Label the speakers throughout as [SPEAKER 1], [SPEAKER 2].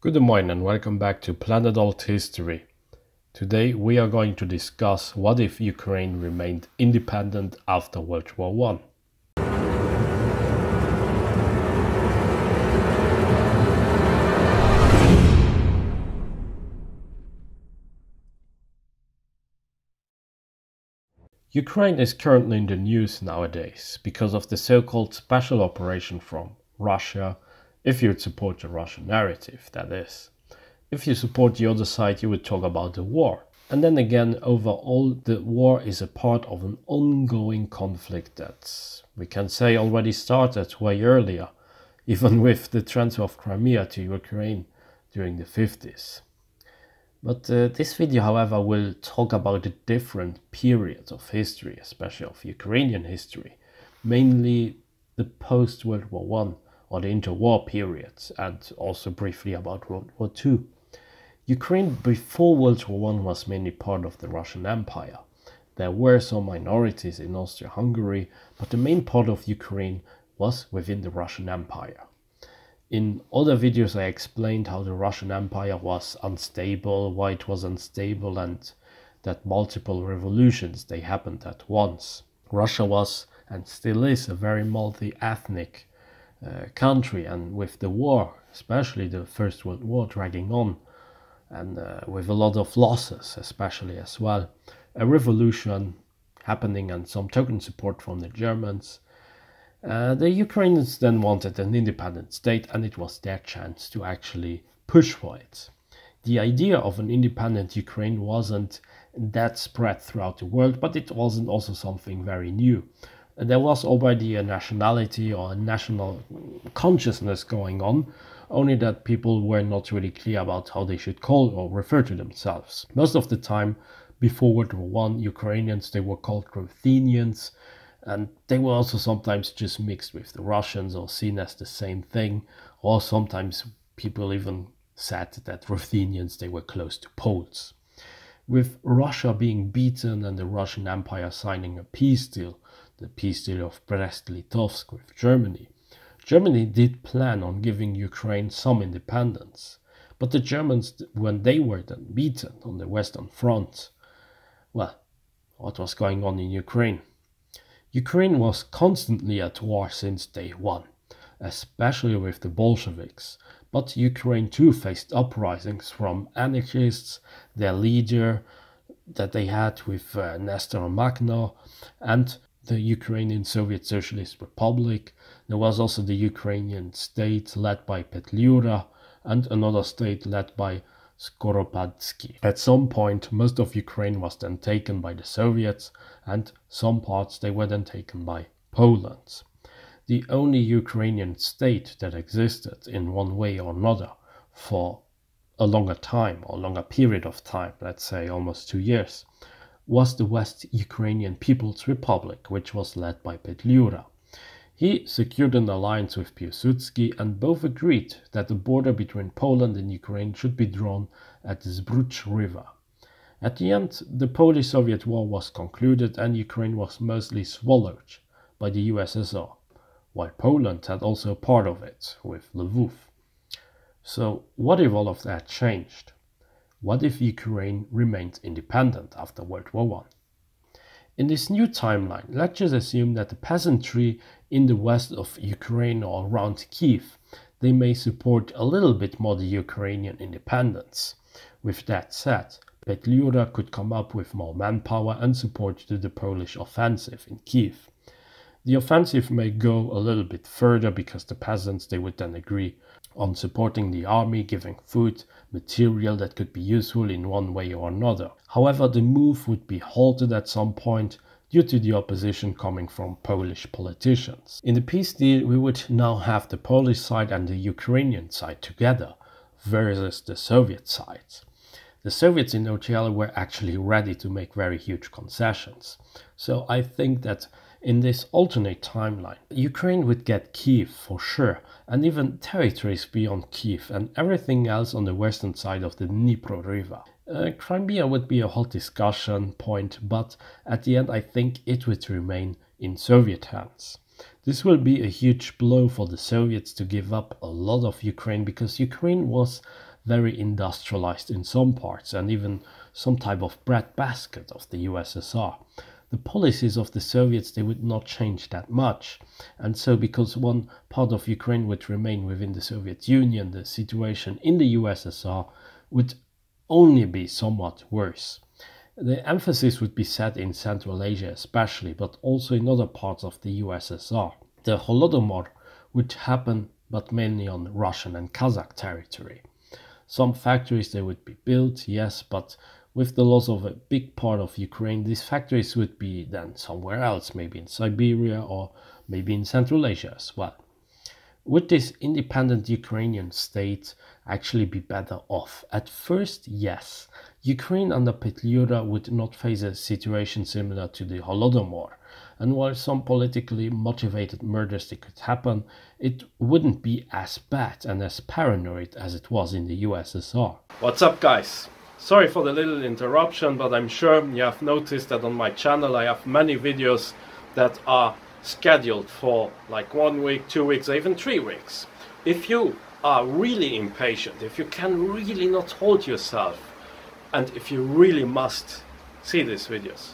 [SPEAKER 1] Good morning and welcome back to Planet Althistory. Today we are going to discuss what if Ukraine remained independent after World War I. Ukraine is currently in the news nowadays because of the so-called special operation from Russia, if you would support the Russian narrative, that is. If you support the other side, you would talk about the war. And then again, overall, the war is a part of an ongoing conflict that we can say already started way earlier, even with the transfer of Crimea to Ukraine during the 50s. But this video, however, will talk about a different period of history, especially of Ukrainian history, mainly the post-World War I or the interwar periods, and also briefly about World War II. Ukraine before World War I was mainly part of the Russian Empire. There were some minorities in Austria-Hungary, but the main part of Ukraine was within the Russian Empire. In other videos I explained how the Russian Empire was unstable, why it was unstable, and that multiple revolutions they happened at once. Russia was and still is a very multi-ethnic country, and with the war, especially the First World War dragging on, and with a lot of losses especially as well, a revolution happening and some token support from the Germans, the Ukrainians then wanted an independent state, and it was their chance to actually push for it. The idea of an independent Ukraine wasn't that spread throughout the world, but it wasn't also something very new. There was already a nationality or a national consciousness going on, only that people were not really clear about how they should call or refer to themselves. Most of the time, before World War I, Ukrainians, they were called Ruthenians, and they were also sometimes just mixed with the Russians or seen as the same thing, or sometimes people even said that Ruthenians, they were close to Poles. With Russia being beaten and the Russian Empire signing a peace deal, the peace deal of Brest-Litovsk with Germany, Germany did plan on giving Ukraine some independence. But the Germans, when they were then beaten on the Western Front, well, what was going on in Ukraine? Ukraine was constantly at war since day one, especially with the Bolsheviks, but Ukraine too faced uprisings from anarchists, their leader that they had with Nestor Makhno, and the Ukrainian Soviet Socialist Republic. There was also the Ukrainian state led by Petliura and another state led by Skoropadsky. At some point, most of Ukraine was then taken by the Soviets, and some parts they were then taken by Poland. The only Ukrainian state that existed in one way or another for a longer time or longer period of time, let's say almost 2 years, was the West Ukrainian People's Republic, which was led by Petliura. He secured an alliance with Piłsudski, and both agreed that the border between Poland and Ukraine should be drawn at the Zbruch River. At the end, the Polish-Soviet War was concluded and Ukraine was mostly swallowed by the USSR, while Poland had also part of it, with Lvov. So what if all of that changed? What if Ukraine remained independent after World War I? In this new timeline, let's just assume that the peasantry in the west of Ukraine or around Kiev, they may support a little bit more the Ukrainian independence. With that said, Petliura could come up with more manpower and support to the Polish offensive in Kiev. The offensive may go a little bit further because the peasants, they would then agree on supporting the army, giving food, material that could be useful in one way or another. However, the move would be halted at some point due to the opposition coming from Polish politicians. In the peace deal, we would now have the Polish side and the Ukrainian side together versus the Soviet side. The Soviets in OTL were actually ready to make very huge concessions. So I think that in this alternate timeline, Ukraine would get Kiev for sure, and even territories beyond Kiev and everything else on the western side of the Dnipro River. Crimea would be a hot discussion point, but at the end I think it would remain in Soviet hands. This will be a huge blow for the Soviets to give up a lot of Ukraine, because Ukraine was very industrialized in some parts and even some type of breadbasket of the USSR. The policies of the Soviets, they would not change that much. And so because one part of Ukraine would remain within the Soviet Union, the situation in the USSR would only be somewhat worse. The emphasis would be set in Central Asia especially, but also in other parts of the USSR. The Holodomor would happen, but mainly on Russian and Kazakh territory. Some factories, they would be built, yes, but with the loss of a big part of Ukraine, these factories would be then somewhere else, maybe in Siberia or maybe in Central Asia as well. Would this independent Ukrainian state actually be better off? At first, yes. Ukraine under Petliura would not face a situation similar to the Holodomor, and while some politically motivated murders they could happen, it wouldn't be as bad and as paranoid as it was in the USSR. What's up, guys? Sorry for the little interruption, but I'm sure you have noticed that on my channel I have many videos that are scheduled for like 1 week, 2 weeks, or even 3 weeks. If you are really impatient, if you can really not hold yourself, and if you really must see these videos,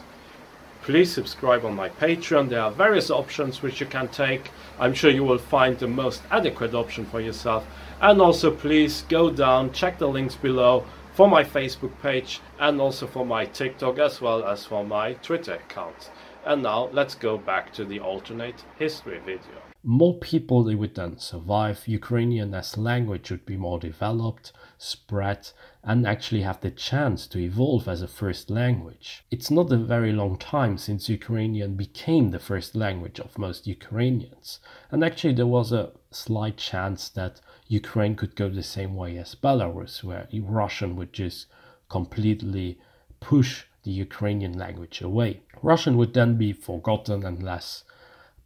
[SPEAKER 1] please subscribe on my Patreon. There are various options which you can take. I'm sure you will find the most adequate option for yourself. And also please go down, check the links below for my Facebook page and also for my TikTok as well as for my Twitter account. And now let's go back to the alternate history video. More people, they would then survive. Ukrainian as language would be more developed, spread, and actually have the chance to evolve as a first language. It's not a very long time since Ukrainian became the first language of most Ukrainians. And actually there was a slight chance that Ukraine could go the same way as Belarus, where Russian would just completely push the Ukrainian language away. Russian would then be forgotten and less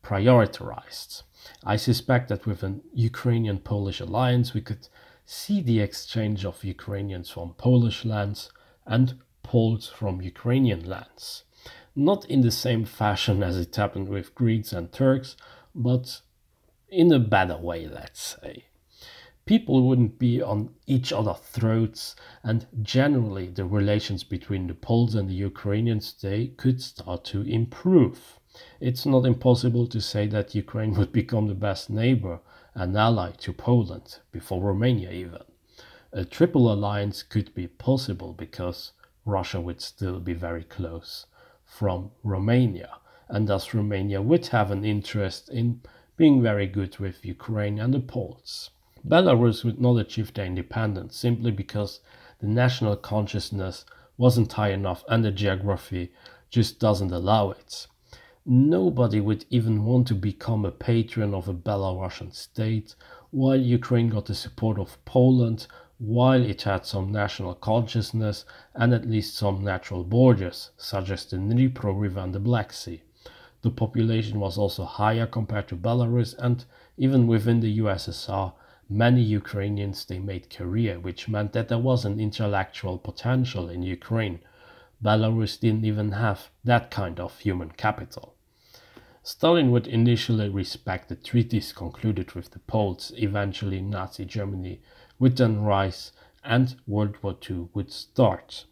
[SPEAKER 1] prioritized. I suspect that with an Ukrainian-Polish alliance we could see the exchange of Ukrainians from Polish lands and Poles from Ukrainian lands. Not in the same fashion as it happened with Greeks and Turks, but in a better way, let's say. People wouldn't be on each other's throats, and generally the relations between the Poles and the Ukrainians, they could start to improve. It's not impossible to say that Ukraine would become the best neighbor and ally to Poland, before Romania even. A triple alliance could be possible because Russia would still be very close from Romania, and thus Romania would have an interest in being very good with Ukraine and the Poles. Belarus would not achieve their independence simply because the national consciousness wasn't high enough and the geography just doesn't allow it. Nobody would even want to become a patron of a Belarusian state, while Ukraine got the support of Poland, while it had some national consciousness and at least some natural borders, such as the Dnipro River and the Black Sea. The population was also higher compared to Belarus, and even within the USSR, many Ukrainians, they made career, which meant that there was an intellectual potential in Ukraine. Belarus didn't even have that kind of human capital. Stalin would initially respect the treaties concluded with the Poles. Eventually Nazi Germany would then rise and World War II would start.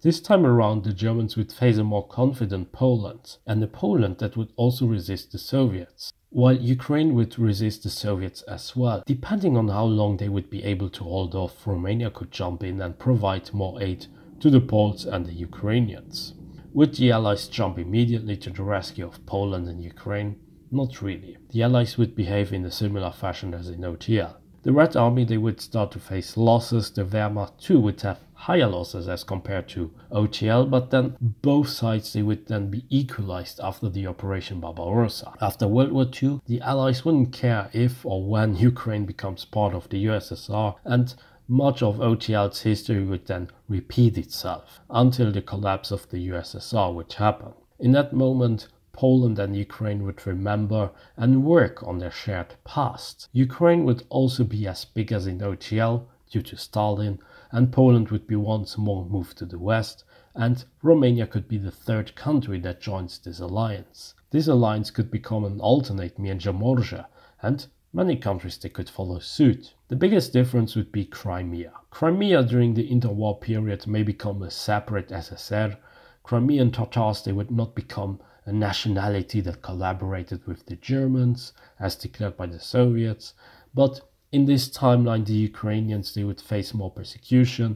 [SPEAKER 1] This time around the Germans would face a more confident Poland, and a Poland that would also resist the Soviets, while Ukraine would resist the Soviets as well. Depending on how long they would be able to hold off, Romania could jump in and provide more aid to the Poles and the Ukrainians. Would the Allies jump immediately to the rescue of Poland and Ukraine? Not really. The Allies would behave in a similar fashion as in OTL. The Red Army, they would start to face losses. The Wehrmacht too would have higher losses as compared to OTL, but then both sides, they would then be equalized after the Operation Barbarossa. After World War II, the Allies wouldn't care if or when Ukraine becomes part of the USSR, and much of OTL's history would then repeat itself until the collapse of the USSR would happen. In that moment, Poland and Ukraine would remember and work on their shared past. Ukraine would also be as big as in OTL due to Stalin, and Poland would be once more moved to the west, and Romania could be the third country that joins this alliance. This alliance could become an alternate Międzymorze, and Many countries they could follow suit. The biggest difference would be Crimea. Crimea during the interwar period may become a separate SSR. Crimean Tatars they would not become a nationality that collaborated with the Germans as declared by the Soviets, but in this timeline the Ukrainians they would face more persecution,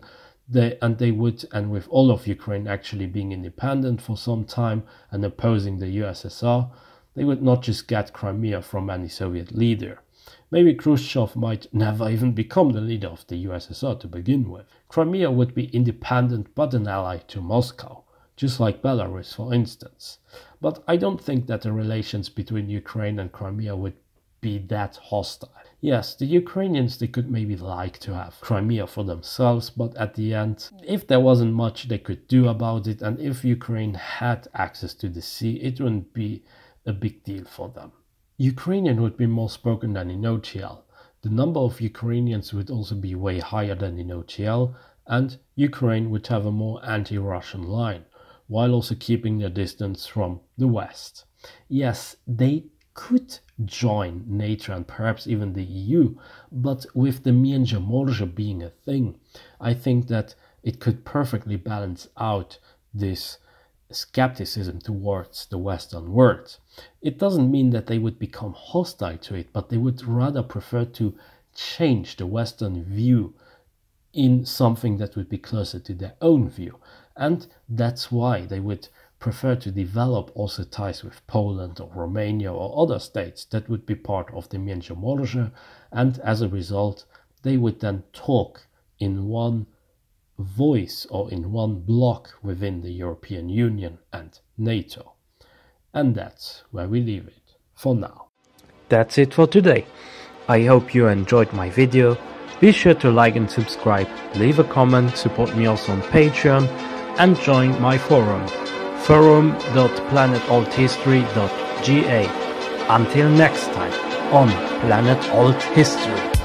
[SPEAKER 1] and with all of Ukraine actually being independent for some time and opposing the USSR, they would not just get Crimea from any Soviet leader. Maybe Khrushchev might never even become the leader of the USSR to begin with. Crimea would be independent but an ally to Moscow, just like Belarus for instance. But I don't think that the relations between Ukraine and Crimea would be that hostile. Yes, the Ukrainians they could maybe like to have Crimea for themselves, but at the end, if there wasn't much they could do about it, and if Ukraine had access to the sea, it wouldn't be a big deal for them. Ukrainian would be more spoken than in OTL. The number of Ukrainians would also be way higher than in OTL, and Ukraine would have a more anti-Russian line, while also keeping their distance from the West. Yes, they could join NATO and perhaps even the EU, but with the Między Morze being a thing, I think that it could perfectly balance out this skepticism towards the Western world. It doesn't mean that they would become hostile to it, but they would rather prefer to change the Western view in something that would be closer to their own view. And that's why they would prefer to develop also ties with Poland or Romania or other states that would be part of the Między Morze, and as a result they would then talk in one voice or in one block within the European Union and NATO. And that's where we leave it for now. That's it for today. I hope you enjoyed my video. Be sure to like and subscribe, leave a comment, support me also on Patreon, and join my forum, forum.planetalthistory.ga. Until next time on Planet Alt History.